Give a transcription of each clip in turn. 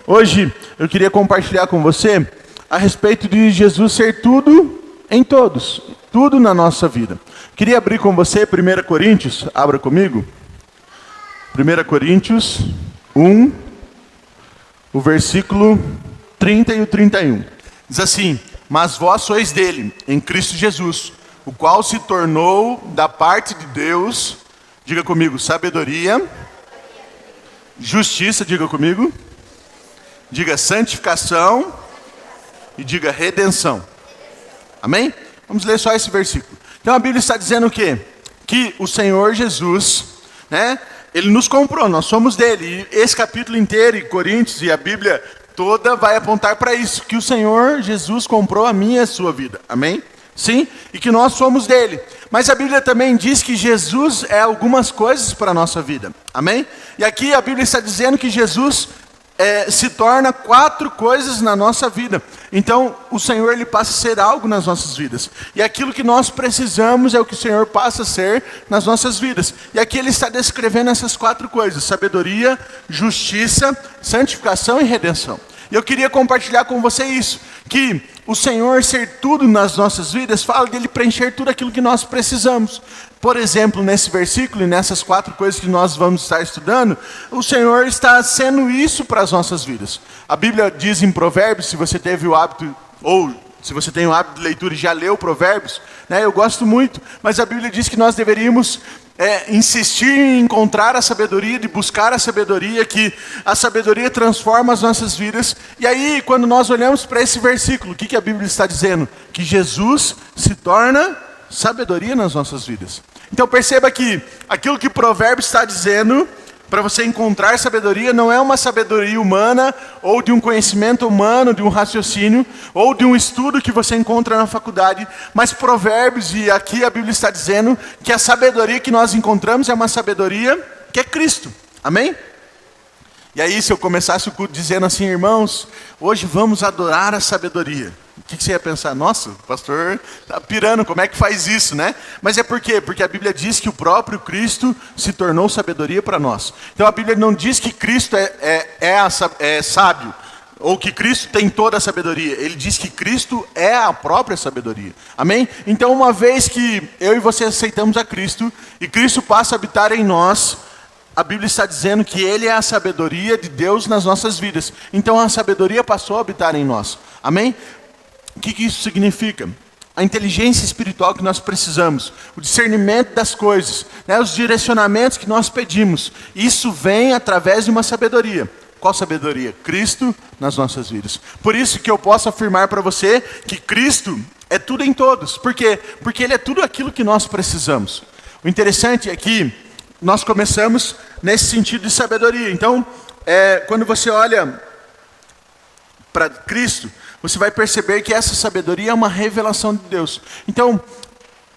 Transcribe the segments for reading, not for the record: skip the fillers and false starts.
Hoje eu queria compartilhar com você a respeito de Jesus ser tudo em todos, tudo na nossa vida. Queria abrir com você 1 Coríntios, abra comigo. 1 Coríntios 1, o versículo 30 e o 31. Diz assim: mas vós sois dele, em Cristo Jesus, o qual se tornou da parte de Deus, diga comigo, sabedoria, justiça, diga comigo, diga santificação e diga redenção. Amém? Vamos ler só esse versículo. Então a Bíblia está dizendo o quê? Que o Senhor Jesus, Ele nos comprou, nós somos dele. E esse capítulo inteiro, e Coríntios e a Bíblia toda vai apontar para isso, que o Senhor Jesus comprou a minha e a sua vida. Amém? Sim? E que nós somos dele. Mas a Bíblia também diz que Jesus é algumas coisas para a nossa vida. Amém? E aqui a Bíblia está dizendo que Jesus se torna 4 coisas na nossa vida. Então o Senhor, ele passa a ser algo nas nossas vidas. E aquilo que nós precisamos é o que o Senhor passa a ser nas nossas vidas. E aqui ele está descrevendo essas 4 coisas: sabedoria, justiça, santificação e redenção. E eu queria compartilhar com você isso, que o Senhor ser tudo nas nossas vidas fala dele preencher tudo aquilo que nós precisamos. Por exemplo, nesse versículo e nessas 4 coisas que nós vamos estar estudando, o Senhor está sendo isso para as nossas vidas. A Bíblia diz em Provérbios, se você teve o hábito, ou se você tem o hábito de leitura e já leu Provérbios, eu gosto muito, mas a Bíblia diz que nós deveríamos insistir em encontrar a sabedoria, de buscar a sabedoria, que a sabedoria transforma as nossas vidas. E aí, quando nós olhamos para esse versículo, o que a Bíblia está dizendo? Que Jesus se torna sabedoria nas nossas vidas. Então perceba que aquilo que Provérbios está dizendo, para você encontrar sabedoria, não é uma sabedoria humana, ou de um conhecimento humano, de um raciocínio, ou de um estudo que você encontra na faculdade, mas Provérbios, e aqui a Bíblia está dizendo que a sabedoria que nós encontramos é uma sabedoria que é Cristo. Amém? E aí, se eu começasse o culto dizendo assim: irmãos, hoje vamos adorar a sabedoria, o que você ia pensar? Nossa, o pastor está pirando, como é que faz isso, né? Mas é por quê? Porque a Bíblia diz que o próprio Cristo se tornou sabedoria para nós. Então a Bíblia não diz que Cristo é sábio, ou que Cristo tem toda a sabedoria. Ele diz que Cristo é a própria sabedoria. Amém? Então, uma vez que eu e você aceitamos a Cristo, e Cristo passa a habitar em nós, a Bíblia está dizendo que Ele é a sabedoria de Deus nas nossas vidas. Então a sabedoria passou a habitar em nós. Amém? O que isso significa? A inteligência espiritual que nós precisamos, o discernimento das coisas, os direcionamentos que nós pedimos. Isso vem através de uma sabedoria. Qual sabedoria? Cristo nas nossas vidas. Por isso que eu posso afirmar para você que Cristo é tudo em todos. Por quê? Porque Ele é tudo aquilo que nós precisamos. O interessante é que nós começamos nesse sentido de sabedoria. Então, quando você olha para Cristo, você vai perceber que essa sabedoria é uma revelação de Deus. Então,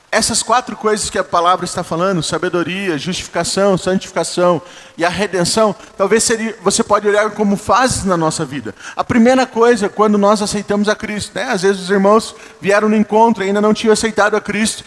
essas 4 coisas que a palavra está falando, sabedoria, justificação, santificação e a redenção, talvez você pode olhar como fases na nossa vida. A primeira coisa, quando nós aceitamos a Cristo, às vezes os irmãos vieram no encontro e ainda não tinham aceitado a Cristo,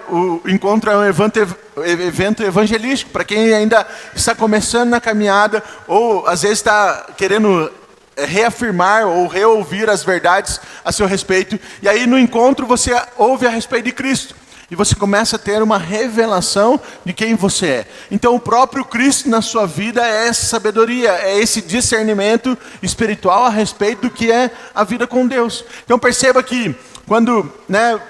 o encontro é um evento evangelístico, para quem ainda está começando na caminhada, ou às vezes está querendo reafirmar ou reouvir as verdades a seu respeito, e aí no encontro você ouve a respeito de Cristo. E você começa a ter uma revelação de quem você é. Então o próprio Cristo na sua vida é essa sabedoria, é esse discernimento espiritual a respeito do que é a vida com Deus. Então perceba que quando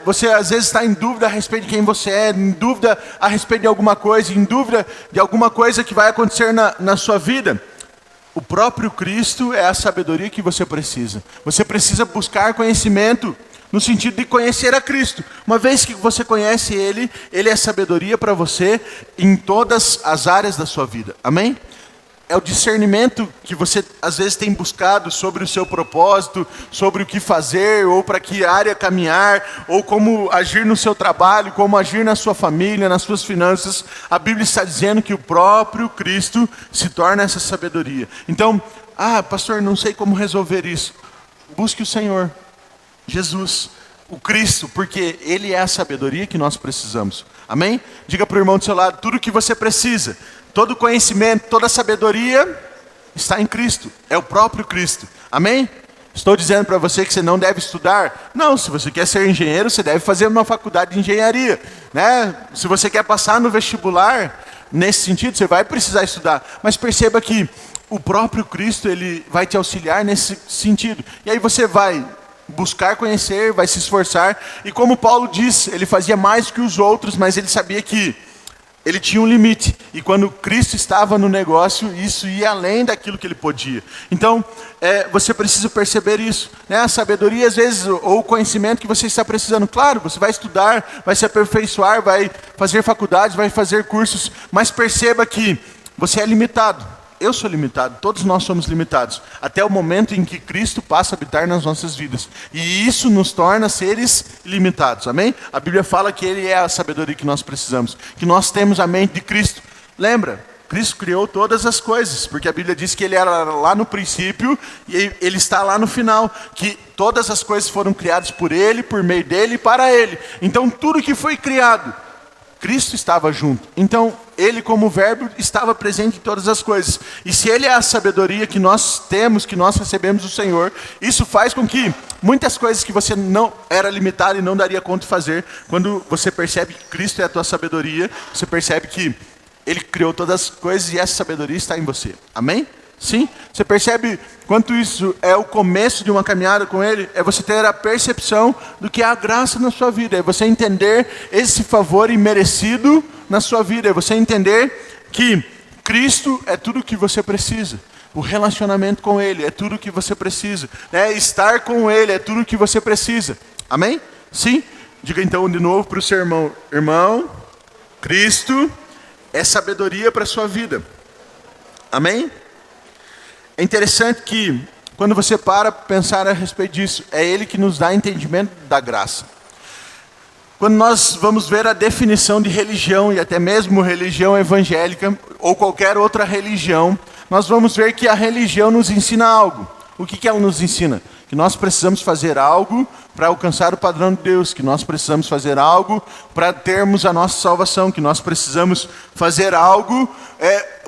você às vezes está em dúvida a respeito de quem você é, em dúvida a respeito de alguma coisa, em dúvida de alguma coisa que vai acontecer na sua vida, o próprio Cristo é a sabedoria que você precisa. Você precisa buscar conhecimento no sentido de conhecer a Cristo. Uma vez que você conhece Ele, Ele é sabedoria para você em todas as áreas da sua vida. Amém? É o discernimento que você às vezes tem buscado sobre o seu propósito, sobre o que fazer, ou para que área caminhar, ou como agir no seu trabalho, como agir na sua família, nas suas finanças. A Bíblia está dizendo que o próprio Cristo se torna essa sabedoria. Então, pastor, não sei como resolver isso. Busque o Senhor Jesus, o Cristo, porque Ele é a sabedoria que nós precisamos. Amém? Diga para o irmão do seu lado: tudo que você precisa, todo conhecimento, toda sabedoria está em Cristo, é o próprio Cristo. Amém? Estou dizendo para você que você não deve estudar? Não, se você quer ser engenheiro, você deve fazer uma faculdade de engenharia, né? Se você quer passar no vestibular, nesse sentido, você vai precisar estudar. Mas perceba que o próprio Cristo, ele vai te auxiliar nesse sentido. E aí você vai buscar conhecer, vai se esforçar. E como Paulo diz, ele fazia mais que os outros, mas ele sabia que ele tinha um limite. E quando Cristo estava no negócio, isso ia além daquilo que ele podia. Então, você precisa perceber isso, né? A sabedoria, às vezes, ou o conhecimento que você está precisando. Claro, você vai estudar, vai se aperfeiçoar, vai fazer faculdades, vai fazer cursos. Mas perceba que você é limitado. Eu sou limitado, todos nós somos limitados, até o momento em que Cristo passa a habitar nas nossas vidas. E isso nos torna seres limitados, amém? A Bíblia fala que Ele é a sabedoria que nós precisamos, que nós temos a mente de Cristo. Lembra? Cristo criou todas as coisas, porque a Bíblia diz que Ele era lá no princípio e Ele está lá no final, que todas as coisas foram criadas por Ele, por meio dEle e para Ele. Então tudo que foi criado, Cristo estava junto. Então, Ele como verbo estava presente em todas as coisas. E se Ele é a sabedoria que nós temos, que nós recebemos do Senhor, isso faz com que muitas coisas que você não era limitado e não daria conta de fazer, quando você percebe que Cristo é a tua sabedoria, você percebe que Ele criou todas as coisas e essa sabedoria está em você. Amém? Sim? Você percebe quanto isso é o começo de uma caminhada com Ele? É você ter a percepção do que é a graça na sua vida. É você entender esse favor imerecido na sua vida. É você entender que Cristo é tudo o que você precisa. O relacionamento com Ele é tudo o que você precisa. Estar com Ele é tudo o que você precisa. Amém? Sim? Diga então de novo para o seu irmão. Irmão, Cristo é sabedoria para a sua vida. Amém? É interessante que, quando você para pensar a respeito disso, é Ele que nos dá entendimento da graça. Quando nós vamos ver a definição de religião, e até mesmo religião evangélica, ou qualquer outra religião, nós vamos ver que a religião nos ensina algo. O que ela nos ensina? Que nós precisamos fazer algo para alcançar o padrão de Deus, que nós precisamos fazer algo para termos a nossa salvação, que nós precisamos fazer algo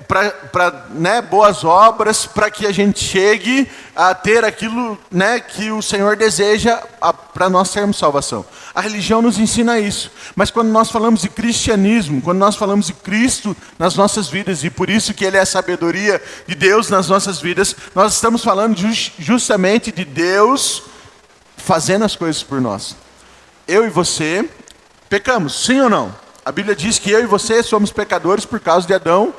para boas obras, para que a gente chegue a ter aquilo que o Senhor deseja para nós termos salvação. A religião nos ensina isso, mas quando nós falamos de cristianismo, quando nós falamos de Cristo nas nossas vidas, e por isso que Ele é a sabedoria de Deus nas nossas vidas, nós estamos falando justamente de Deus fazendo as coisas por nós. Eu e você pecamos, sim ou não? A Bíblia diz que eu e você somos pecadores por causa de Adão,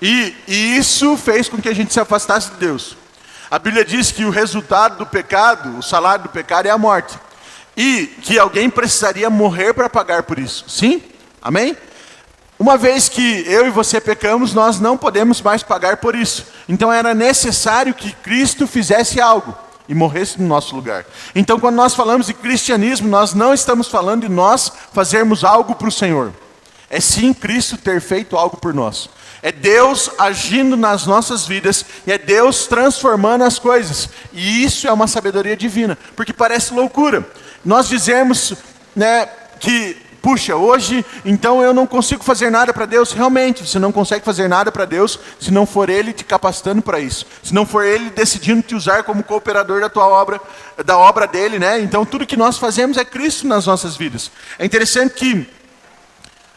e isso fez com que a gente se afastasse de Deus. A Bíblia diz que o resultado do pecado, o salário do pecado é a morte. E que alguém precisaria morrer para pagar por isso. Sim? Amém? Uma vez que eu e você pecamos, nós não podemos mais pagar por isso. Então era necessário que Cristo fizesse algo e morresse no nosso lugar. Então quando nós falamos de cristianismo, nós não estamos falando de nós fazermos algo para o Senhor. É sim Cristo ter feito algo por nós. É Deus agindo nas nossas vidas e é Deus transformando as coisas. E isso é uma sabedoria divina, porque parece loucura. Nós dizemos que, puxa, hoje então eu não consigo fazer nada para Deus. Realmente, você não consegue fazer nada para Deus se não for Ele te capacitando para isso. Se não for Ele decidindo te usar como cooperador da tua obra, da obra dEle, Então tudo que nós fazemos é Cristo nas nossas vidas. É interessante que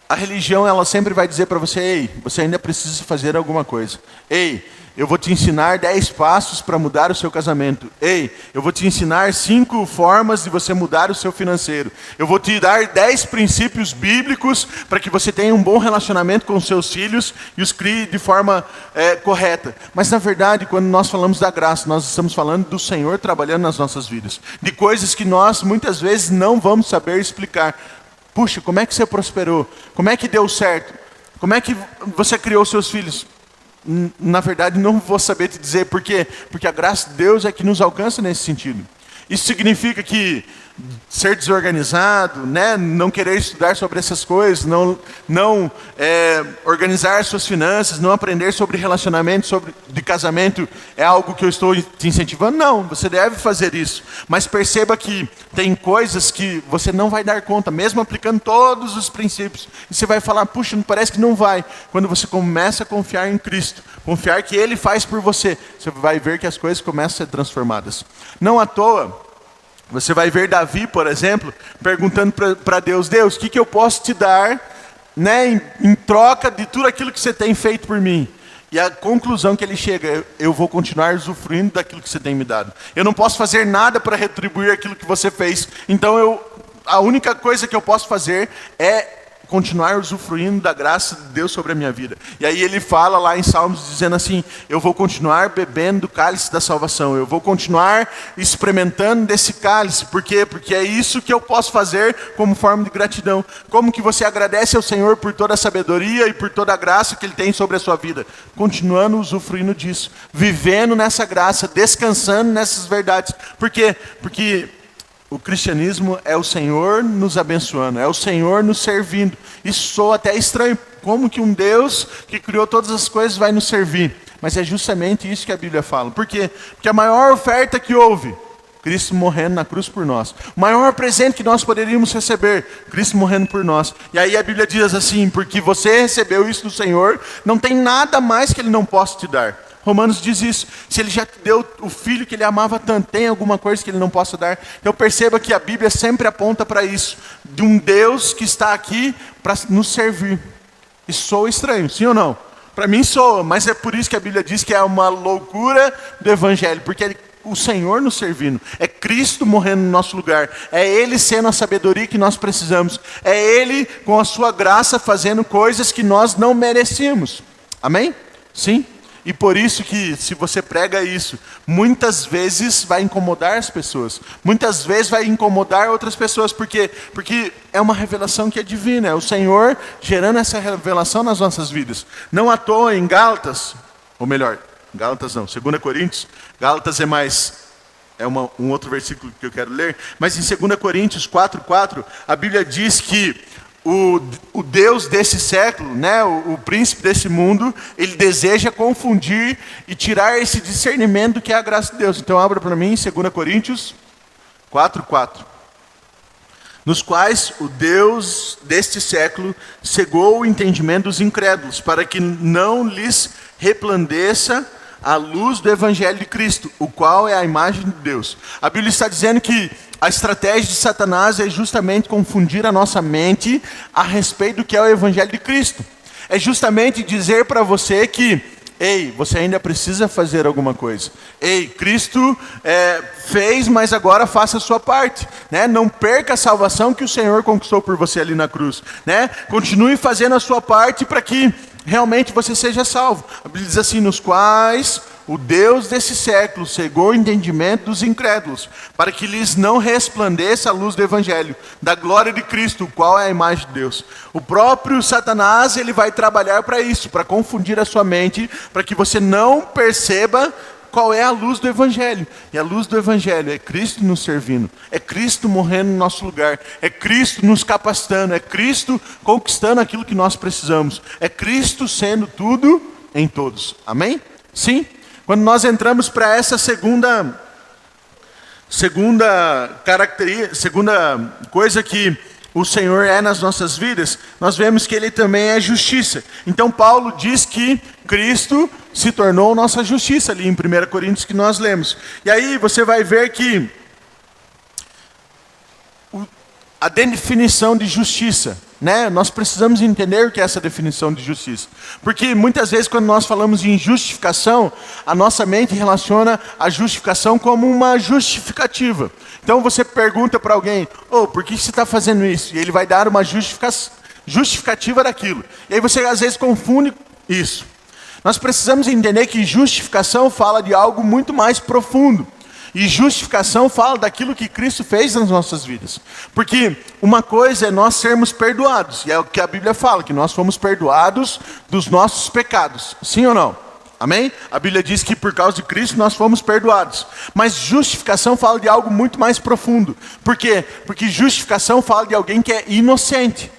a religião, ela sempre vai dizer para você, ei, você ainda precisa fazer alguma coisa. Ei, eu vou te ensinar 10 passos para mudar o seu casamento. Ei, eu vou te ensinar 5 formas de você mudar o seu financeiro. Eu vou te dar 10 princípios bíblicos para que você tenha um bom relacionamento com os seus filhos e os crie de forma correta. Mas na verdade, quando nós falamos da graça, nós estamos falando do Senhor trabalhando nas nossas vidas. De coisas que nós muitas vezes não vamos saber explicar. Puxa, como é que você prosperou? Como é que deu certo? Como é que você criou seus filhos? Na verdade, não vou saber te dizer por quê. Porque a graça de Deus é que nos alcança nesse sentido. Isso significa que ser desorganizado, né? Não querer estudar sobre essas coisas, não organizar suas finanças, não aprender sobre relacionamento, sobre de casamento, é algo que eu estou te incentivando? Não, você deve fazer isso. Mas perceba que tem coisas que você não vai dar conta, mesmo aplicando todos os princípios. E você vai falar, puxa, parece que não vai. Quando você começa a confiar em Cristo, confiar que Ele faz por você, você vai ver que as coisas começam a ser transformadas. Não à toa, você vai ver Davi, por exemplo, perguntando para Deus, Deus, o que eu posso te dar, né, em troca de tudo aquilo que você tem feito por mim? E a conclusão que ele chega, eu vou continuar usufruindo daquilo que você tem me dado. Eu não posso fazer nada para retribuir aquilo que você fez. Então a única coisa que eu posso fazer é continuar usufruindo da graça de Deus sobre a minha vida. E aí ele fala lá em Salmos dizendo assim, eu vou continuar bebendo do cálice da salvação, eu vou continuar experimentando desse cálice. Por quê? Porque é isso que eu posso fazer como forma de gratidão. Como que você agradece ao Senhor por toda a sabedoria e por toda a graça que Ele tem sobre a sua vida? Continuando usufruindo disso, vivendo nessa graça, descansando nessas verdades. Por quê? Porque o cristianismo é o Senhor nos abençoando, é o Senhor nos servindo. Isso soa até estranho, como que um Deus que criou todas as coisas vai nos servir? Mas é justamente isso que a Bíblia fala. Por quê? Porque a maior oferta que houve, Cristo morrendo na cruz por nós. O maior presente que nós poderíamos receber, Cristo morrendo por nós. E aí a Bíblia diz assim, porque você recebeu isso do Senhor, não tem nada mais que Ele não possa te dar. Romanos diz isso, se Ele já te deu o Filho que Ele amava tanto, tem alguma coisa que Ele não possa dar? Então perceba que a Bíblia sempre aponta para isso, de um Deus que está aqui para nos servir. E soa estranho, sim ou não? Para mim soa, mas é por isso que a Bíblia diz que é uma loucura do Evangelho, porque é o Senhor nos servindo, é Cristo morrendo no nosso lugar, é Ele sendo a sabedoria que nós precisamos, é Ele com a sua graça fazendo coisas que nós não merecíamos. Amém? Sim? E por isso que, se você prega isso, muitas vezes vai incomodar as pessoas. Muitas vezes vai incomodar outras pessoas. Por quê? Porque é uma revelação que é divina. É o Senhor gerando essa revelação nas nossas vidas. Não à toa em Gálatas, ou melhor, Gálatas não, 2 Coríntios. Gálatas é mais... um outro versículo que eu quero ler. Mas em 2 Coríntios 4:4, a Bíblia diz que o Deus desse século, né, o príncipe desse mundo, ele deseja confundir e tirar esse discernimento do que é a graça de Deus. Então abra para mim 2 Coríntios 4:4. Nos quais o Deus deste século cegou o entendimento dos incrédulos, para que não lhes resplandeça a luz do Evangelho de Cristo, o qual é a imagem de Deus. A Bíblia está dizendo que a estratégia de Satanás é justamente confundir a nossa mente a respeito do que é o Evangelho de Cristo. É justamente dizer para você que, ei, você ainda precisa fazer alguma coisa. Ei, Cristo fez, mas agora faça a sua parte. Né? Não perca a salvação que o Senhor conquistou por você ali na cruz. Né? Continue fazendo a sua parte para que realmente você seja salvo. A Bíblia diz assim, nos quais o Deus desse século cegou o entendimento dos incrédulos, para que lhes não resplandeça a luz do Evangelho, da glória de Cristo, o qual é a imagem de Deus. O próprio Satanás, ele vai trabalhar para isso, para confundir a sua mente, para que você não perceba qual é a luz do Evangelho. E a luz do Evangelho é Cristo nos servindo, é Cristo morrendo no nosso lugar, é Cristo nos capacitando, é Cristo conquistando aquilo que nós precisamos, é Cristo sendo tudo em todos. Amém? Sim? Quando nós entramos para essa segunda característica, segunda coisa que o Senhor é nas nossas vidas, nós vemos que Ele também é justiça. Então Paulo diz que Cristo se tornou nossa justiça, ali em 1 Coríntios que nós lemos. E aí você vai ver que a definição de justiça, né? Nós precisamos entender o que é essa definição de justiça. Porque muitas vezes quando nós falamos em justificação, a nossa mente relaciona a justificação como uma justificativa. Então você pergunta para alguém, por que você está fazendo isso? E ele vai dar uma justificativa daquilo. E aí você às vezes confunde isso. Nós precisamos entender que justificação fala de algo muito mais profundo. E justificação fala daquilo que Cristo fez nas nossas vidas. Porque uma coisa é nós sermos perdoados. E é o que a Bíblia fala, que nós fomos perdoados dos nossos pecados. Sim ou não? Amém? A Bíblia diz que por causa de Cristo nós fomos perdoados. Mas justificação fala de algo muito mais profundo. Por quê? Porque justificação fala de alguém que é inocente.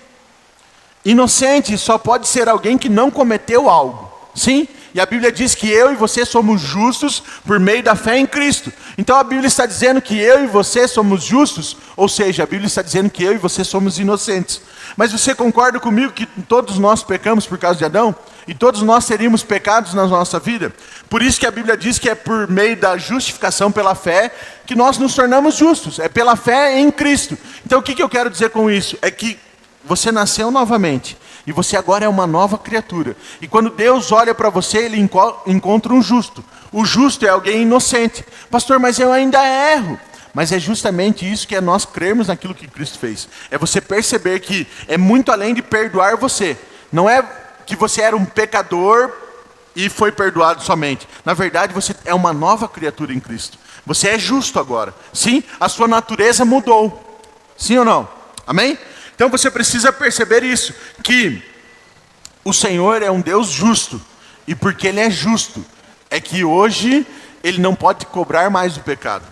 Inocente só pode ser alguém que não cometeu algo. Sim? E a Bíblia diz que eu e você somos justos por meio da fé em Cristo. Então a Bíblia está dizendo que eu e você somos justos, ou seja, a Bíblia está dizendo que eu e você somos inocentes. Mas você concorda comigo que todos nós pecamos por causa de Adão? E todos nós teríamos pecados na nossa vida? Por isso que a Bíblia diz que é por meio da justificação pela fé que nós nos tornamos justos. É pela fé em Cristo. Então o que eu quero dizer com isso? É que você nasceu novamente. E você agora é uma nova criatura. E quando Deus olha para você, Ele encontra um justo. O justo é alguém inocente. Pastor, mas eu ainda erro. Mas é justamente isso que é nós crermos naquilo que Cristo fez. É você perceber que é muito além de perdoar você. Não é que você era um pecador e foi perdoado somente. Na verdade, você é uma nova criatura em Cristo. Você é justo agora. Sim, a sua natureza mudou. Sim ou não? Amém? Então você precisa perceber isso, que o Senhor é um Deus justo, e porque Ele é justo, é que hoje Ele não pode cobrar mais o pecado.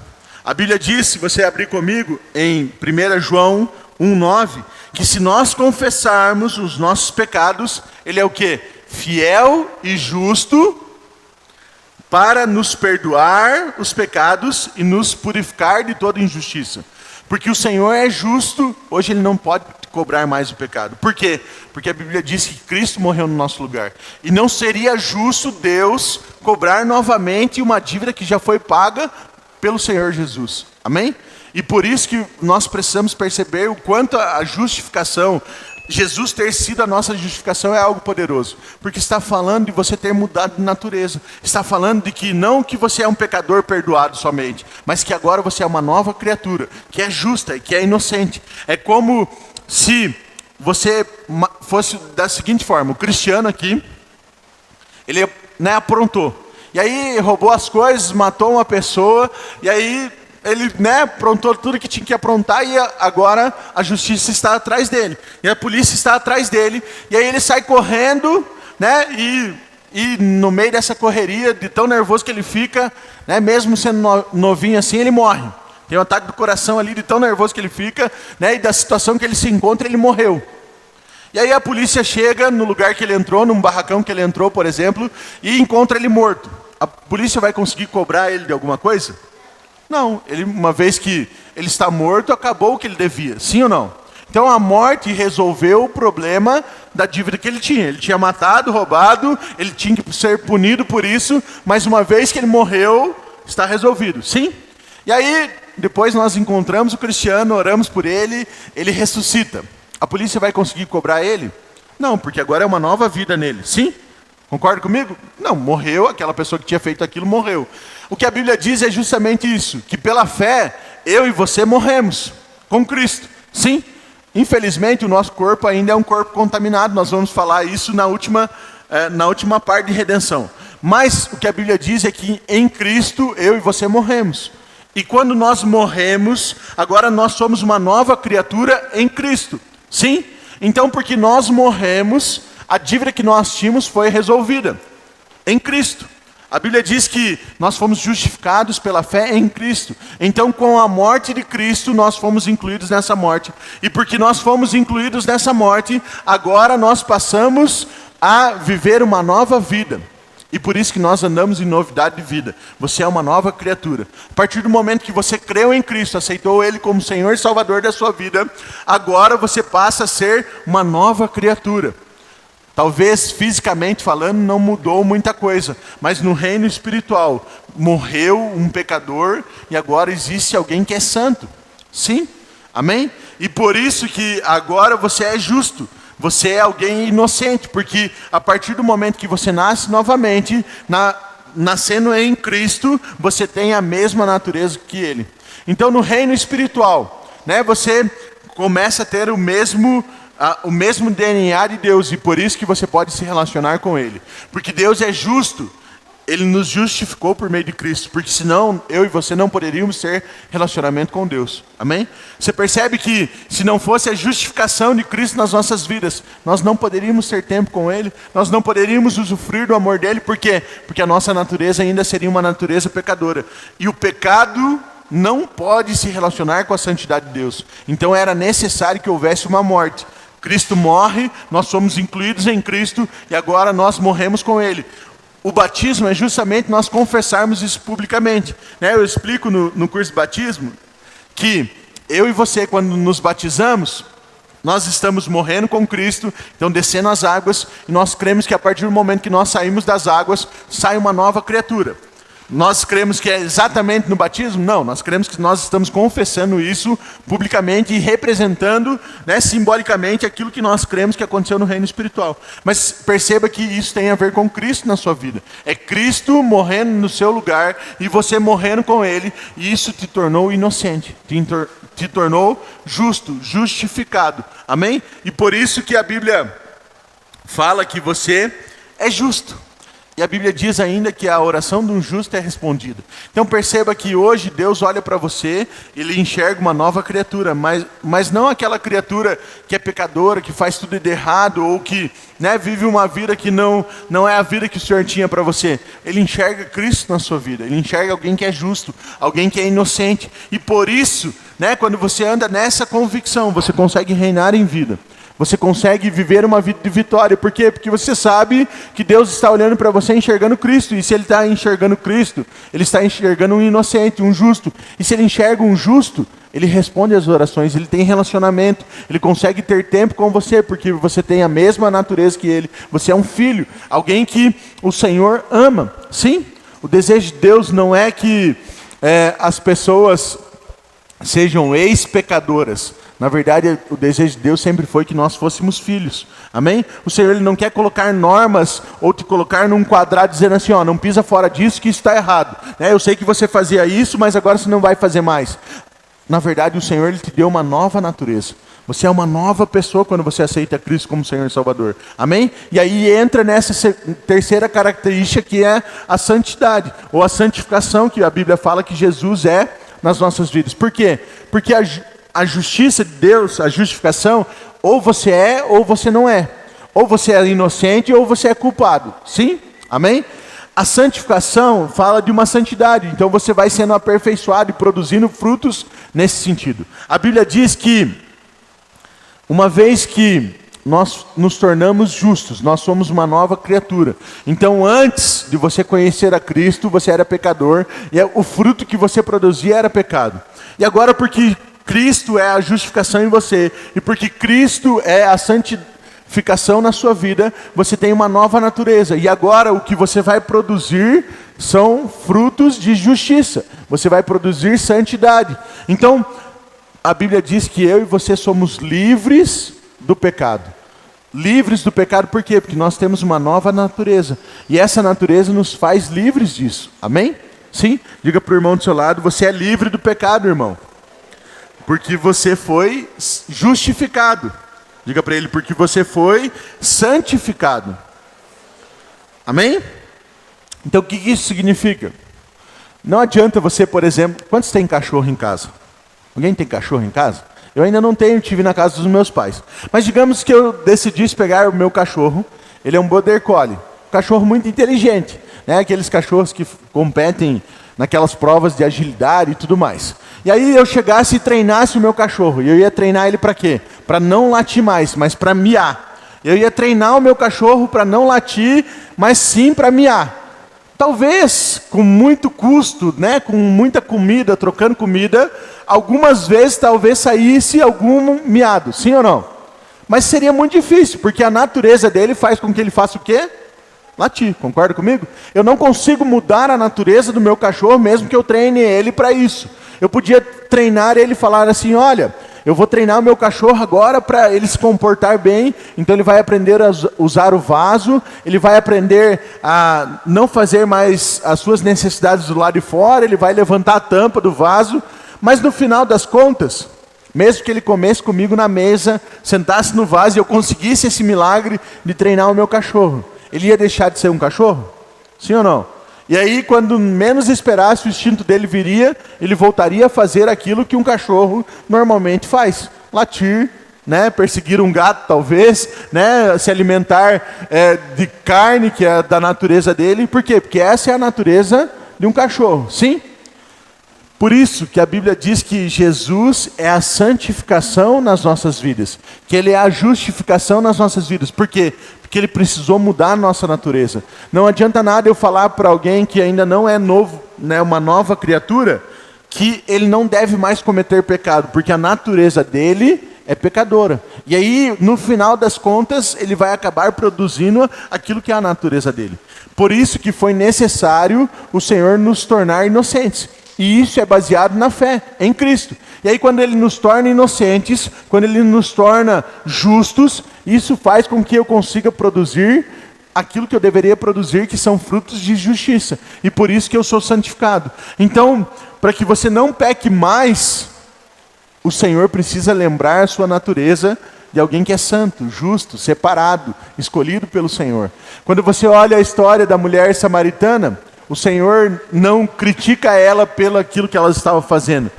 A Bíblia diz, se você abrir comigo, em 1 João 1,9, que se nós confessarmos os nossos pecados, Ele é o quê? Fiel e justo para nos perdoar os pecados e nos purificar de toda injustiça. Porque o Senhor é justo, hoje Ele não pode cobrar mais o pecado. Por quê? Porque a Bíblia diz que Cristo morreu no nosso lugar. E não seria justo Deus cobrar novamente uma dívida que já foi paga pelo Senhor Jesus. Amém? E por isso que nós precisamos perceber o quanto a justificação, Jesus ter sido a nossa justificação é algo poderoso. Porque está falando de você ter mudado de natureza. Está falando de que não que você é um pecador perdoado somente, mas que agora você é uma nova criatura, que é justa e que é inocente. É como se você fosse da seguinte forma, o Cristiano aqui, ele aprontou. E aí roubou as coisas, matou uma pessoa, e aí ele aprontou tudo que tinha que aprontar, e agora a justiça está atrás dele. E a polícia está atrás dele, e aí ele sai correndo, e no meio dessa correria, de tão nervoso que ele fica, mesmo sendo novinho assim, ele morre. Tem um ataque do coração ali, de tão nervoso que ele fica, e da situação que ele se encontra, ele morreu. E aí a polícia chega no lugar que ele entrou, num barracão que ele entrou, por exemplo, e encontra ele morto. A polícia vai conseguir cobrar ele de alguma coisa? Não, uma vez que ele está morto, acabou o que ele devia, sim ou não? Então a morte resolveu o problema da dívida que ele tinha. Ele tinha matado, roubado, ele tinha que ser punido por isso, mas uma vez que ele morreu, está resolvido, sim? E aí, depois nós encontramos o Cristiano, oramos por ele, ele ressuscita. A polícia vai conseguir cobrar ele? Não, porque agora é uma nova vida nele, sim? Concorda comigo? Não, morreu, aquela pessoa que tinha feito aquilo morreu. O que a Bíblia diz é justamente isso, que pela fé, eu e você morremos com Cristo. Sim, infelizmente o nosso corpo ainda é um corpo contaminado, nós vamos falar isso na última parte de redenção. Mas o que a Bíblia diz é que em Cristo, eu e você morremos. E quando nós morremos, agora nós somos uma nova criatura em Cristo. Sim? Então, porque nós morremos, a dívida que nós tínhamos foi resolvida em Cristo. A Bíblia diz que nós fomos justificados pela fé em Cristo. Então, com a morte de Cristo, nós fomos incluídos nessa morte. E porque nós fomos incluídos nessa morte, agora nós passamos a viver uma nova vida. E por isso que nós andamos em novidade de vida. Você é uma nova criatura. A partir do momento que você creu em Cristo, aceitou Ele como Senhor e Salvador da sua vida, agora você passa a ser uma nova criatura. Talvez fisicamente falando não mudou muita coisa, mas no reino espiritual morreu um pecador e agora existe alguém que é santo. Sim? Amém? E por isso que agora você é justo. Você é alguém inocente, porque a partir do momento que você nasce novamente, nascendo em Cristo, você tem a mesma natureza que Ele. Então no reino espiritual, você começa a ter o mesmo DNA de Deus, e por isso que você pode se relacionar com Ele. Porque Deus é justo, Ele nos justificou por meio de Cristo, porque senão eu e você não poderíamos ter relacionamento com Deus. Amém? Você percebe que se não fosse a justificação de Cristo nas nossas vidas, nós não poderíamos ter tempo com Ele, nós não poderíamos usufruir do amor dEle. Por quê? Porque a nossa natureza ainda seria uma natureza pecadora. E o pecado não pode se relacionar com a santidade de Deus. Então era necessário que houvesse uma morte. Cristo morre, nós somos incluídos em Cristo e agora nós morremos com Ele. O batismo é justamente nós confessarmos isso publicamente. Eu explico no curso de batismo que eu e você, quando nos batizamos, nós estamos morrendo com Cristo, então descendo as águas, e nós cremos que a partir do momento que nós saímos das águas, sai uma nova criatura. Nós cremos que é exatamente no batismo? Não, nós cremos que nós estamos confessando isso publicamente e representando, simbolicamente aquilo que nós cremos que aconteceu no reino espiritual. Mas perceba que isso tem a ver com Cristo na sua vida. É Cristo morrendo no seu lugar e você morrendo com Ele, e isso te tornou inocente, te tornou justo, justificado. Amém? E por isso que a Bíblia fala que você é justo. E a Bíblia diz ainda que a oração de um justo é respondida. Então perceba que hoje Deus olha para você, Ele enxerga uma nova criatura, mas não aquela criatura que é pecadora, que faz tudo de errado, ou que vive uma vida que não é a vida que o Senhor tinha para você. Ele enxerga Cristo na sua vida, Ele enxerga alguém que é justo, alguém que é inocente. E por isso, quando você anda nessa convicção, você consegue reinar em vida. Você consegue viver uma vida de vitória. Por quê? Porque você sabe que Deus está olhando para você enxergando Cristo. E se Ele está enxergando Cristo, Ele está enxergando um inocente, um justo. E se Ele enxerga um justo, Ele responde às orações, Ele tem relacionamento, Ele consegue ter tempo com você, porque você tem a mesma natureza que Ele. Você é um filho, alguém que o Senhor ama. Sim, o desejo de Deus não é que as pessoas sejam ex-pecadoras. Na verdade, o desejo de Deus sempre foi que nós fôssemos filhos. Amém? O Senhor Ele não quer colocar normas ou te colocar num quadrado dizendo assim, não pisa fora disso que isso está errado. Eu sei que você fazia isso, mas agora você não vai fazer mais. Na verdade, o Senhor Ele te deu uma nova natureza. Você é uma nova pessoa quando você aceita Cristo como Senhor e Salvador. Amém? E aí entra nessa terceira característica que é a santidade, ou a santificação, que a Bíblia fala que Jesus é nas nossas vidas. Por quê? Porque a justiça de Deus, a justificação, ou você é ou você não é. Ou você é inocente ou você é culpado. Sim? Amém? A santificação fala de uma santidade. Então você vai sendo aperfeiçoado e produzindo frutos nesse sentido. A Bíblia diz que uma vez que nós nos tornamos justos, nós somos uma nova criatura. Então antes de você conhecer a Cristo, você era pecador. E o fruto que você produzia era pecado. E agora porque Cristo é a justificação em você, e porque Cristo é a santificação na sua vida, você tem uma nova natureza, e agora o que você vai produzir são frutos de justiça, você vai produzir santidade. Então, a Bíblia diz que eu e você somos livres do pecado. Livres do pecado por quê? Porque nós temos uma nova natureza, e essa natureza nos faz livres disso, amém? Sim? Diga para o irmão do seu lado, você é livre do pecado, irmão. Porque você foi justificado. Diga para ele, porque você foi santificado. Amém? Então o que isso significa? Não adianta você, por exemplo, quantos tem cachorro em casa? Alguém tem cachorro em casa? Eu ainda não tenho, tive na casa dos meus pais. Mas digamos que eu decidisse pegar o meu cachorro, ele é um Border Collie, um cachorro muito inteligente, aqueles cachorros que competem naquelas provas de agilidade e tudo mais. E aí eu chegasse e treinasse o meu cachorro. E eu ia treinar ele para quê? Para não latir mais, mas para miar. Eu ia treinar o meu cachorro para não latir, mas sim para miar. Talvez com muito custo, com muita comida, trocando comida, algumas vezes talvez saísse algum miado, sim ou não? Mas seria muito difícil, porque a natureza dele faz com que ele faça o quê? Latir, concorda comigo? Eu não consigo mudar a natureza do meu cachorro, mesmo que eu treine ele para isso. Eu podia treinar ele e falar assim, olha, eu vou treinar o meu cachorro agora para ele se comportar bem, então ele vai aprender a usar o vaso, ele vai aprender a não fazer mais as suas necessidades do lado de fora, ele vai levantar a tampa do vaso, mas no final das contas, mesmo que ele comesse comigo na mesa, sentasse no vaso e eu conseguisse esse milagre de treinar o meu cachorro, ele ia deixar de ser um cachorro? Sim ou não? E aí, quando menos esperasse, o instinto dele viria, ele voltaria a fazer aquilo que um cachorro normalmente faz. Latir, né? Perseguir um gato, talvez, né? Se alimentar de carne, que é da natureza dele. Por quê? Porque essa é a natureza de um cachorro, sim? Por isso que a Bíblia diz que Jesus é a santificação nas nossas vidas, que Ele é a justificação nas nossas vidas. Por quê? Porque Ele precisou mudar a nossa natureza. Não adianta nada eu falar para alguém que ainda não é novo, né, uma nova criatura, que ele não deve mais cometer pecado, porque a natureza dele é pecadora. E aí, no final das contas, ele vai acabar produzindo aquilo que é a natureza dele. Por isso que foi necessário o Senhor nos tornar inocentes. E isso é baseado na fé, em Cristo. E aí quando Ele nos torna inocentes, quando Ele nos torna justos, isso faz com que eu consiga produzir aquilo que eu deveria produzir, que são frutos de justiça. E por isso que eu sou santificado. Então, para que você não peque mais, o Senhor precisa lembrar a sua natureza de alguém que é santo, justo, separado, escolhido pelo Senhor. Quando você olha a história da mulher samaritana, o Senhor não critica ela pelo aquilo que ela estava fazendo.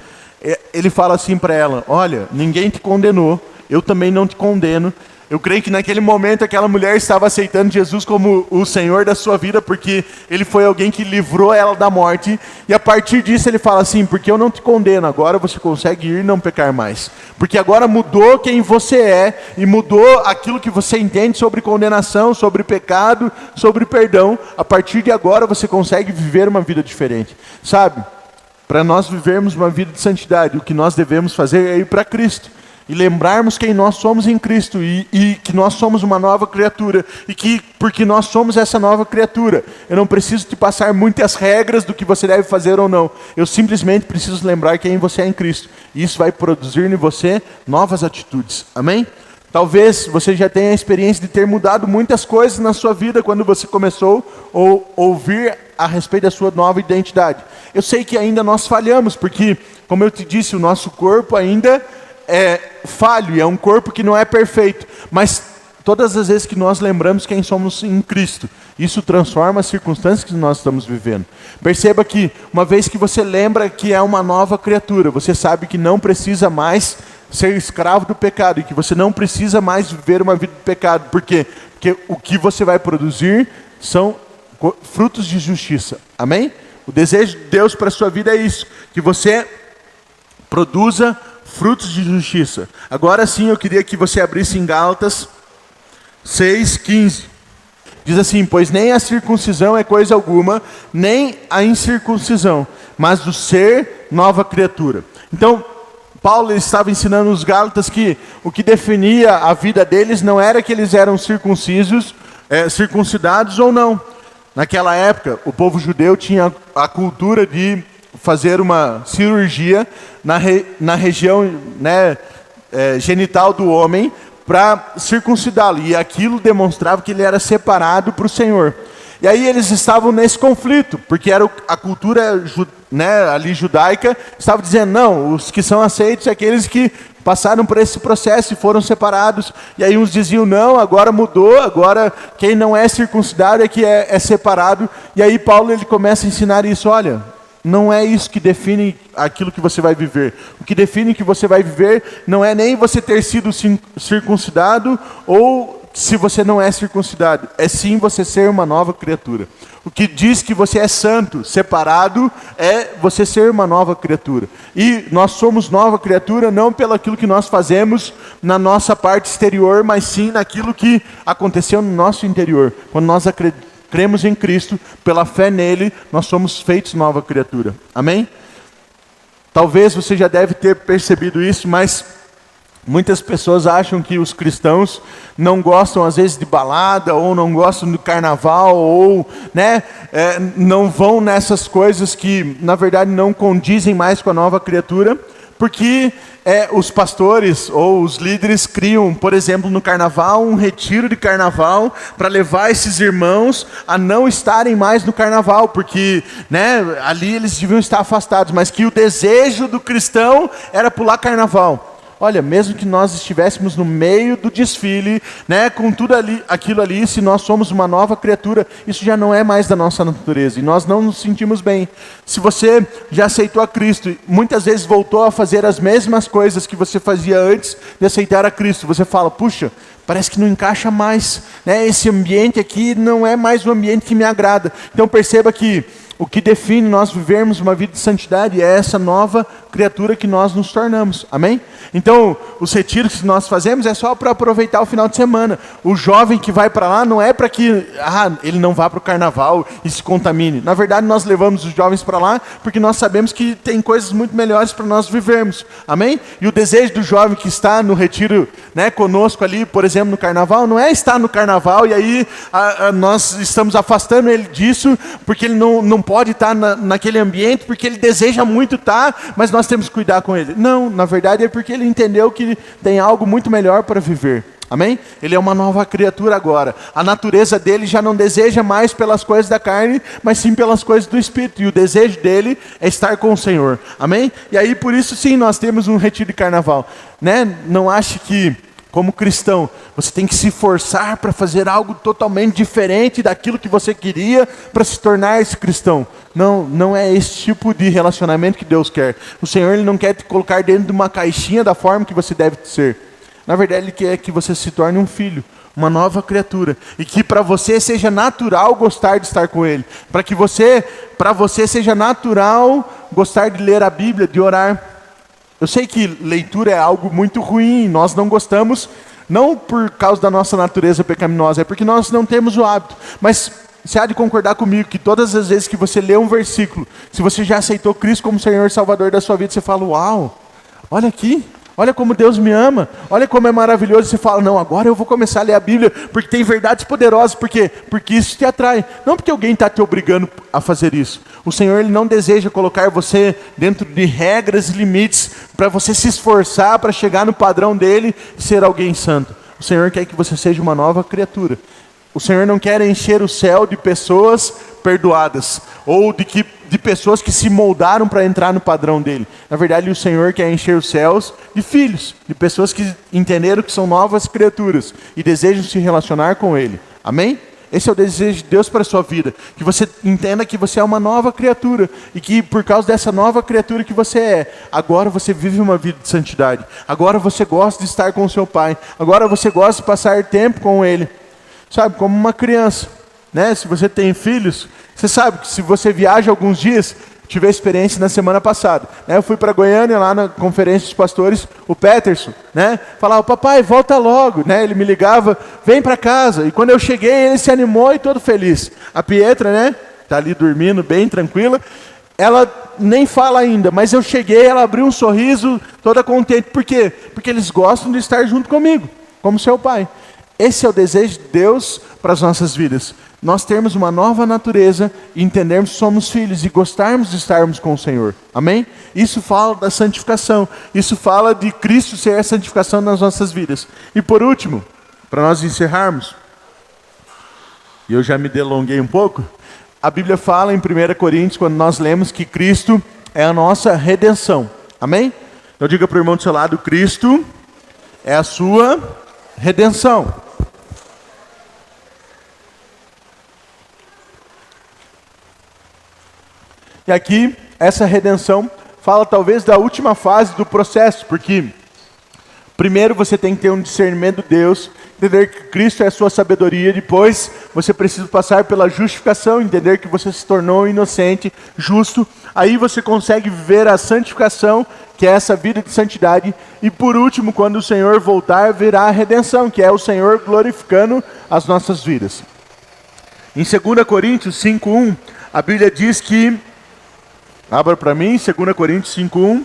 Ele fala assim para ela: olha, ninguém te condenou, eu também não te condeno. Eu creio que naquele momento aquela mulher estava aceitando Jesus como o Senhor da sua vida, porque Ele foi alguém que livrou ela da morte. E a partir disso Ele fala assim: porque eu não te condeno, agora você consegue ir e não pecar mais. Porque agora mudou quem você é, e mudou aquilo que você entende sobre condenação, sobre pecado, sobre perdão. A partir de agora você consegue viver uma vida diferente. Sabe? Para nós vivermos uma vida de santidade, o que nós devemos fazer é ir para Cristo. E lembrarmos quem nós somos em Cristo, e que nós somos uma nova criatura, e que porque nós somos essa nova criatura, eu não preciso te passar muitas regras do que você deve fazer ou não. Eu simplesmente preciso lembrar quem você é em Cristo. E isso vai produzir em você novas atitudes. Amém? Talvez você já tenha a experiência de ter mudado muitas coisas na sua vida quando você começou a ouvir a respeito da sua nova identidade. Eu sei que ainda nós falhamos, porque, como eu te disse, o nosso corpo ainda é falho, e é um corpo que não é perfeito, mas todas as vezes que nós lembramos quem somos em Cristo, isso transforma as circunstâncias que nós estamos vivendo. Perceba que uma vez que você lembra que é uma nova criatura, você sabe que não precisa mais ser escravo do pecado, e que você não precisa mais viver uma vida de pecado. Por quê? Porque o que você vai produzir são frutos de justiça. Amém? O desejo de Deus para a sua vida é isso, que você produza frutos de justiça. Agora sim, eu queria que você abrisse em Gálatas 6:15. Diz assim: pois nem a circuncisão é coisa alguma, nem a incircuncisão, mas do ser nova criatura. Então, Paulo estava ensinando os Gálatas que o que definia a vida deles não era que eles eram circuncidados ou não. Naquela época, o povo judeu tinha a cultura de fazer uma cirurgia na região, né, genital do homem, para circuncidá-lo, e aquilo demonstrava que ele era separado para o Senhor. E aí eles estavam nesse conflito, porque era a cultura, né, ali judaica, estava dizendo: não, os que são aceitos são aqueles que passaram por esse processo e foram separados. E aí uns diziam: não, agora mudou, agora quem não é circuncidado é que é separado. E aí Paulo ele começa a ensinar isso: olha, não é isso que define aquilo que você vai viver. O que define que você vai viver não é nem você ter sido circuncidado ou se você não é circuncidado. É sim você ser uma nova criatura. O que diz que você é santo, separado, é você ser uma nova criatura. E nós somos nova criatura não pelo aquilo que nós fazemos na nossa parte exterior, mas sim naquilo que aconteceu no nosso interior. Quando nós cremos em Cristo, pela fé nele, nós somos feitos nova criatura. Amém? Talvez você já deve ter percebido isso, mas muitas pessoas acham que os cristãos não gostam às vezes de balada, ou não gostam do carnaval, ou né, não vão nessas coisas que na verdade não condizem mais com a nova criatura, porque os pastores ou os líderes criam, por exemplo, no carnaval, um retiro de carnaval para levar esses irmãos a não estarem mais no carnaval, porque né, ali eles deviam estar afastados, mas que o desejo do cristão era pular carnaval. olha, mesmo que nós estivéssemos no meio do desfile, né, com tudo aquilo ali, se nós somos uma nova criatura, isso já não é mais da nossa natureza, e nós não nos sentimos bem. Se você já aceitou a Cristo, muitas vezes voltou a fazer as mesmas coisas que você fazia antes de aceitar a Cristo, você fala, puxa, parece que não encaixa mais, né? Esse ambiente aqui não é mais o ambiente que me agrada. Então perceba que o que define nós vivermos uma vida de santidade é essa nova criatura que nós nos tornamos, amém? Então, os retiros que nós fazemos é só para aproveitar o final de semana. O jovem que vai para lá não é para que ele não vá para o carnaval e se contamine. Na verdade, nós levamos os jovens para lá porque nós sabemos que tem coisas muito melhores para nós vivermos, amém? E o desejo do jovem que está no retiro, né, conosco ali, por exemplo, no carnaval, não é estar no carnaval e aí nós estamos afastando ele disso porque ele não pode estar naquele ambiente, porque ele deseja muito estar, mas nós temos que cuidar com ele. Não, na verdade é porque ele entendeu que tem algo muito melhor para viver. Amém? Ele é uma nova criatura agora. A natureza dele já não deseja mais pelas coisas da carne, mas sim pelas coisas do Espírito. E o desejo dele é estar com o Senhor. Amém? E aí por isso sim nós temos um retiro de carnaval. Né? Não ache que, como cristão, você tem que se forçar para fazer algo totalmente diferente daquilo que você queria para se tornar esse cristão. Não, não é esse tipo de relacionamento que Deus quer. O Senhor ele não quer te colocar dentro de uma caixinha da forma que você deve ser. Na verdade, Ele quer que você se torne um filho, uma nova criatura. E que para você seja natural gostar de estar com Ele. Para você seja natural gostar de ler a Bíblia, de orar. Eu sei que leitura é algo muito ruim, nós não gostamos, não por causa da nossa natureza pecaminosa, é porque nós não temos o hábito. Mas você há de concordar comigo que todas as vezes que você lê um versículo, se você já aceitou Cristo como Senhor e Salvador da sua vida, você fala, uau, olha aqui. Olha como Deus me ama, olha como é maravilhoso. Você fala, não, agora eu vou começar a ler a Bíblia, porque tem verdades poderosas. Por quê? Porque isso te atrai. Não porque alguém está te obrigando a fazer isso. O Senhor ele não deseja colocar você dentro de regras e limites, para você se esforçar para chegar no padrão dele e ser alguém santo. O Senhor quer que você seja uma nova criatura. O Senhor não quer encher o céu de pessoas perdoadas, ou de pessoas que se moldaram para entrar no padrão dele. Na verdade, o Senhor quer encher os céus de filhos, de pessoas que entenderam que são novas criaturas e desejam se relacionar com ele. Amém? Esse é o desejo de Deus para a sua vida. Que você entenda que você é uma nova criatura. E que por causa dessa nova criatura que você é, agora você vive uma vida de santidade. Agora você gosta de estar com o seu pai. Agora você gosta de passar tempo com ele. Sabe, como uma criança. Né? Se você tem filhos, você sabe que se você viaja alguns dias, tive a experiência na semana passada, né? Eu fui para Goiânia, lá na conferência dos pastores, o Peterson, né? Falava, papai, volta logo, né? Ele me ligava, vem para casa, e quando eu cheguei, ele se animou e todo feliz. A Pietra, né? Tá ali dormindo bem tranquila, ela nem fala ainda, mas eu cheguei, ela abriu um sorriso, toda contente. Por quê? Porque eles gostam de estar junto comigo, como seu pai. Esse é o desejo de Deus para as nossas vidas. Nós termos uma nova natureza e entendermos que somos filhos e gostarmos de estarmos com o Senhor. Amém? Isso fala da santificação. Isso fala de Cristo ser a santificação nas nossas vidas. E por último, para nós encerrarmos, e eu já me delonguei um pouco, a Bíblia fala em 1 Coríntios, quando nós lemos que Cristo é a nossa redenção. Amém? Então diga para o irmão do seu lado, Cristo é a sua redenção. E aqui, essa redenção fala talvez da última fase do processo, porque primeiro você tem que ter um discernimento de Deus, entender que Cristo é a sua sabedoria, depois você precisa passar pela justificação, entender que você se tornou inocente, justo, aí você consegue viver a santificação, que é essa vida de santidade, e por último, quando o Senhor voltar, virá a redenção, que é o Senhor glorificando as nossas vidas. Em 2 Coríntios 5:1, a Bíblia diz que, abra para mim, 2 Coríntios 5:1,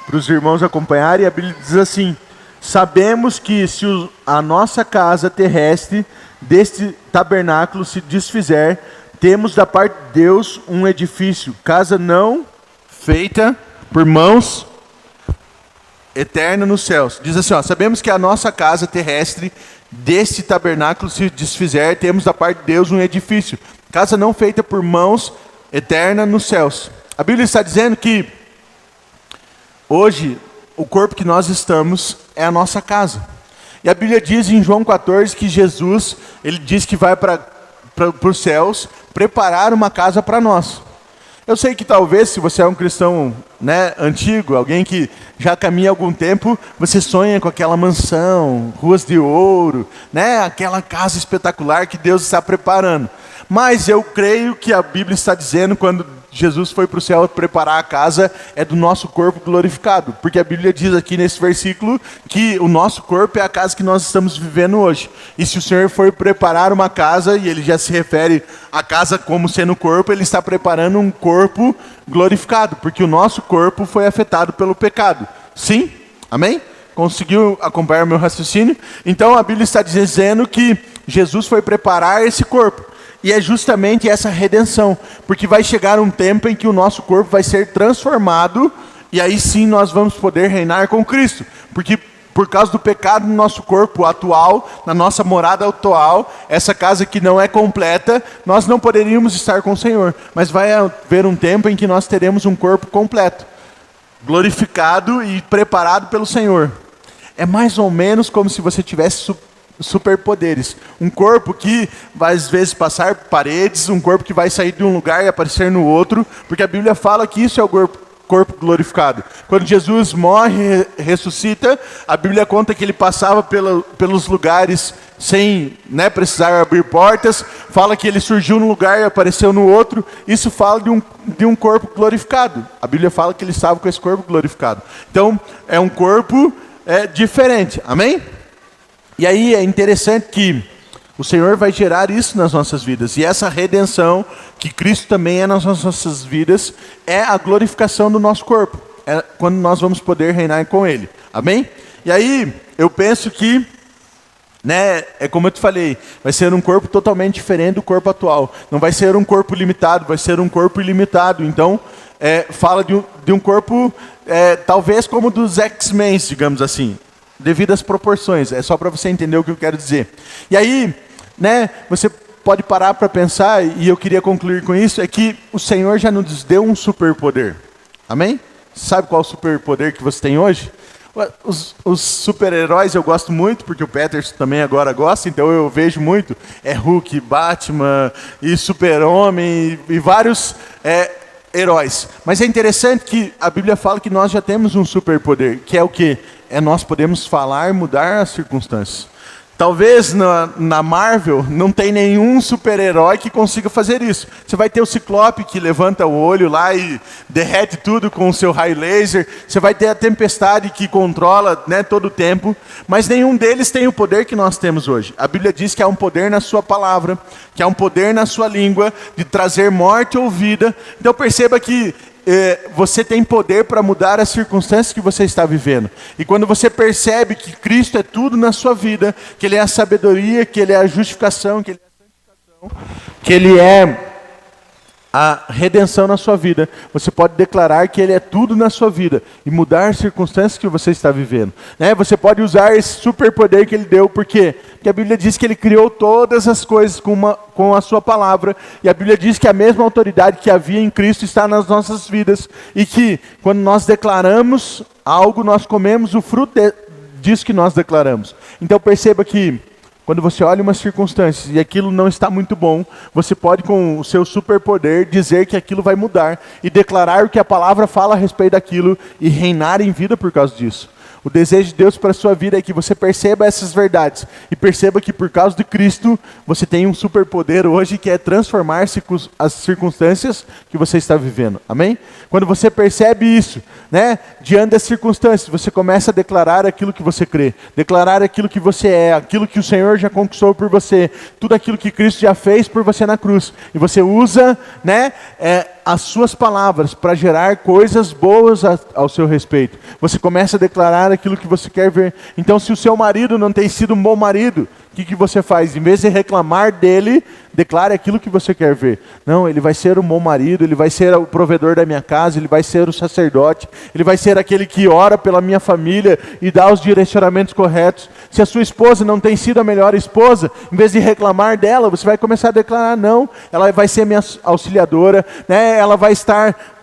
para os irmãos acompanharem, a Bíblia diz assim, sabemos que se a nossa casa terrestre deste tabernáculo se desfizer, temos da parte de Deus um edifício, casa não feita por mãos, eterna nos céus. Diz assim, ó, sabemos que a nossa casa terrestre deste tabernáculo se desfizer, temos da parte de Deus um edifício, casa não feita por mãos, eterna nos céus. A Bíblia está dizendo que hoje o corpo que nós estamos é a nossa casa. E a Bíblia diz em João 14 que Jesus, ele diz que vai para os céus preparar uma casa para nós. Eu sei que talvez, se você é um cristão, né, antigo, alguém que já caminha há algum tempo, você sonha com aquela mansão, ruas de ouro, né, aquela casa espetacular que Deus está preparando. Mas eu creio que a Bíblia está dizendo, quando Jesus foi para o céu preparar a casa, é do nosso corpo glorificado. Porque a Bíblia diz aqui nesse versículo que o nosso corpo é a casa que nós estamos vivendo hoje. E se o Senhor for preparar uma casa, e ele já se refere à casa como sendo corpo, ele está preparando um corpo glorificado. Porque o nosso corpo foi afetado pelo pecado. Sim? Amém? Conseguiu acompanhar o meu raciocínio? Então a Bíblia está dizendo que Jesus foi preparar esse corpo. E é justamente essa redenção, porque vai chegar um tempo em que o nosso corpo vai ser transformado, e aí sim nós vamos poder reinar com Cristo. Porque por causa do pecado no nosso corpo atual, na nossa morada atual, essa casa que não é completa, nós não poderíamos estar com o Senhor. Mas vai haver um tempo em que nós teremos um corpo completo, glorificado e preparado pelo Senhor. É mais ou menos como se você tivesse superpoderes. Um corpo que vai às vezes passar paredes, um corpo que vai sair de um lugar e aparecer no outro, porque a Bíblia fala que isso é o corpo glorificado. Quando Jesus morre e ressuscita, a Bíblia conta que ele passava pelos lugares sem, né, precisar abrir portas, fala que ele surgiu num lugar e apareceu no outro. Isso fala de um corpo glorificado. A Bíblia fala que ele estava com esse corpo glorificado. Então, é um corpo diferente. Amém? E aí é interessante que o Senhor vai gerar isso nas nossas vidas. E essa redenção, que Cristo também é nas nossas vidas, é a glorificação do nosso corpo. É quando nós vamos poder reinar com Ele. Amém? E aí eu penso que, né, é como eu te falei, vai ser um corpo totalmente diferente do corpo atual. Não vai ser um corpo limitado, vai ser um corpo ilimitado. Então, fala de um corpo, talvez como dos X-Men, digamos assim. Devido às proporções, é só para você entender o que eu quero dizer. E aí, né, você pode parar para pensar, e eu queria concluir com isso, é que o Senhor já nos deu um superpoder. Amém? Sabe qual é o superpoder que você tem hoje? Os super-heróis eu gosto muito, porque o Peterson também agora gosta, então eu vejo muito. É Hulk, Batman, e Super-Homem, e vários heróis. Mas é interessante que a Bíblia fala que nós já temos um superpoder, que é o quê? Nós podemos falar e mudar as circunstâncias. Talvez na Marvel não tem nenhum super-herói que consiga fazer isso. Você vai ter o Ciclope que levanta o olho lá e derrete tudo com o seu raio laser. Você vai ter a Tempestade que controla, né, todo o tempo. Mas nenhum deles tem o poder que nós temos hoje. A Bíblia diz que há um poder na sua palavra, que há um poder na sua língua de trazer morte ou vida. Então perceba que você tem poder para mudar as circunstâncias que você está vivendo. E quando você percebe que Cristo é tudo na sua vida, que Ele é a sabedoria, que Ele é a justificação, que Ele é a santificação, que Ele é a redenção na sua vida, você pode declarar que Ele é tudo na sua vida e mudar as circunstâncias que você está vivendo. Né? Você pode usar esse superpoder que Ele deu, por quê? Porque a Bíblia diz que Ele criou todas as coisas com a sua palavra, e a Bíblia diz que a mesma autoridade que havia em Cristo está nas nossas vidas, e que quando nós declaramos algo, nós comemos o fruto disso que nós declaramos. Então perceba que quando você olha uma circunstância e aquilo não está muito bom, você pode, com o seu superpoder, dizer que aquilo vai mudar e declarar o que a palavra fala a respeito daquilo e reinar em vida por causa disso. O desejo de Deus para a sua vida é que você perceba essas verdades e perceba que por causa de Cristo você tem um superpoder hoje, que é transformar as circunstâncias que você está vivendo. Amém? Quando você percebe isso, né, diante das circunstâncias, você começa a declarar aquilo que você crê, declarar aquilo que você é, aquilo que o Senhor já conquistou por você, tudo aquilo que Cristo já fez por você na cruz. E você usa, né, as suas palavras para gerar coisas boas ao seu respeito. Você começa a declarar aquilo que você quer ver. Então, se o seu marido não tem sido um bom marido, o que você faz? Em vez de reclamar dele, declare aquilo que você quer ver. Não, ele vai ser um bom marido, ele vai ser o provedor da minha casa, ele vai ser o sacerdote, ele vai ser aquele que ora pela minha família e dá os direcionamentos corretos. Se a sua esposa não tem sido a melhor esposa, em vez de reclamar dela, você vai começar a declarar: não, ela vai ser minha auxiliadora, né? Ela vai estar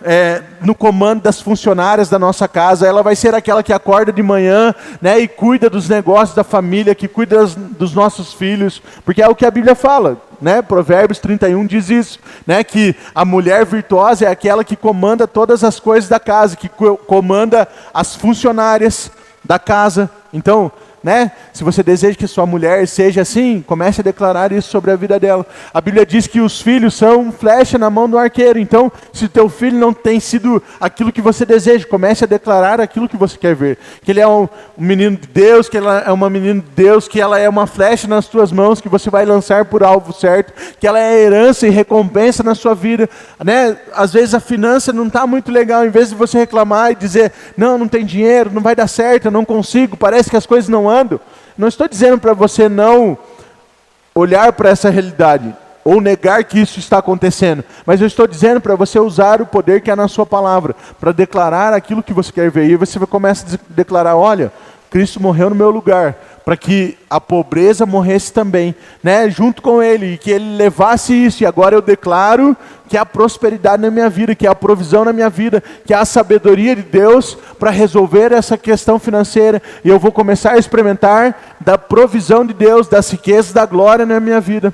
no comando das funcionárias da nossa casa, ela vai ser aquela que acorda de manhã, né, e cuida dos negócios da família, que cuida dos nossos filhos, porque é o que a Bíblia fala, né? Provérbios 31 diz isso, né? Que a mulher virtuosa é aquela que comanda todas as coisas da casa, que comanda as funcionárias da casa. Então, né? Se você deseja que sua mulher seja assim, comece a declarar isso sobre a vida dela. A Bíblia diz que os filhos são flecha na mão do arqueiro. Então, se o teu filho não tem sido aquilo que você deseja, comece a declarar aquilo que você quer ver. Que ele é um menino de Deus, que ela é uma menina de Deus, que ela é uma flecha nas tuas mãos, que você vai lançar por alvo certo, que ela é herança e recompensa na sua vida, né? Às vezes a finança não está muito legal, em vez de você reclamar e dizer: não tem dinheiro, não vai dar certo, eu não consigo, parece que as coisas não andam. Não estou dizendo para você não olhar para essa realidade ou negar que isso está acontecendo, mas eu estou dizendo para você usar o poder que há na sua palavra para declarar aquilo que você quer ver. E você começa a declarar: olha, Cristo morreu no meu lugar, para que a pobreza morresse também, né, junto com ele, e que ele levasse isso. E agora eu declaro que há prosperidade na minha vida, que há provisão na minha vida, que há a sabedoria de Deus para resolver essa questão financeira. E eu vou começar a experimentar da provisão de Deus, das riquezas, da glória na minha vida.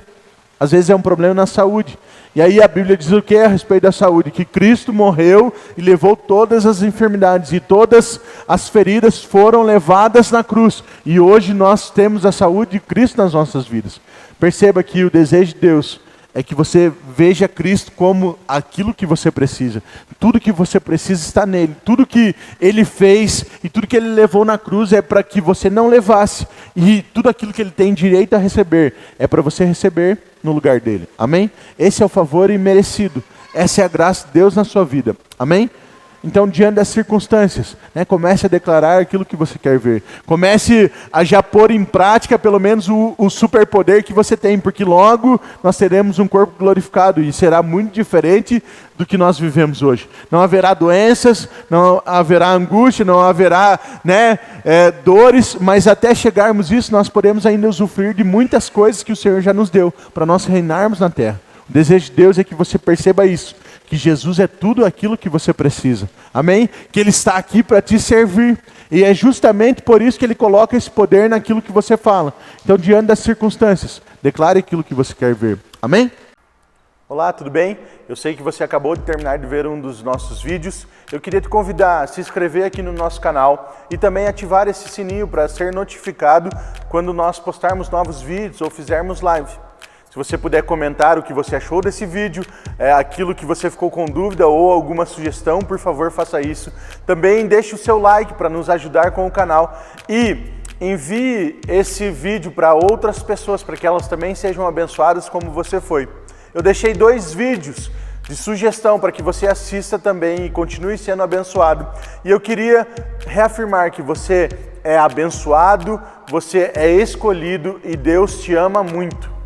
Às vezes é um problema na saúde. E aí a Bíblia diz o que a respeito da saúde? Que Cristo morreu e levou todas as enfermidades, e todas as feridas foram levadas na cruz. E hoje nós temos a saúde de Cristo nas nossas vidas. Perceba que o desejo de Deus é que você veja Cristo como aquilo que você precisa. Tudo que você precisa está nele. Tudo que ele fez e tudo que ele levou na cruz é para que você não levasse. E tudo aquilo que ele tem direito a receber é para você receber no lugar dele. Amém? Esse é o favor imerecido. Essa é a graça de Deus na sua vida. Amém? Então, diante das circunstâncias, né, comece a declarar aquilo que você quer ver. Comece a já pôr em prática, pelo menos, o superpoder que você tem, porque logo nós teremos um corpo glorificado e será muito diferente do que nós vivemos hoje. Não haverá doenças, não haverá angústia, não haverá, né, dores, mas até chegarmos isso, nós podemos ainda usufruir de muitas coisas que o Senhor já nos deu, para nós reinarmos na terra. O desejo de Deus é que você perceba isso, que Jesus é tudo aquilo que você precisa. Amém? Que Ele está aqui para te servir. E é justamente por isso que Ele coloca esse poder naquilo que você fala. Então, diante das circunstâncias, declare aquilo que você quer ver. Amém? Olá, tudo bem? Eu sei que você acabou de terminar de ver um dos nossos vídeos. Eu queria te convidar a se inscrever aqui no nosso canal e também ativar esse sininho para ser notificado quando nós postarmos novos vídeos ou fizermos live. Se você puder comentar o que você achou desse vídeo, aquilo que você ficou com dúvida ou alguma sugestão, por favor, faça isso. Também deixe o seu like para nos ajudar com o canal e envie esse vídeo para outras pessoas, para que elas também sejam abençoadas como você foi. Eu deixei 2 vídeos de sugestão para que você assista também e continue sendo abençoado. E eu queria reafirmar que você é abençoado, você é escolhido e Deus te ama muito.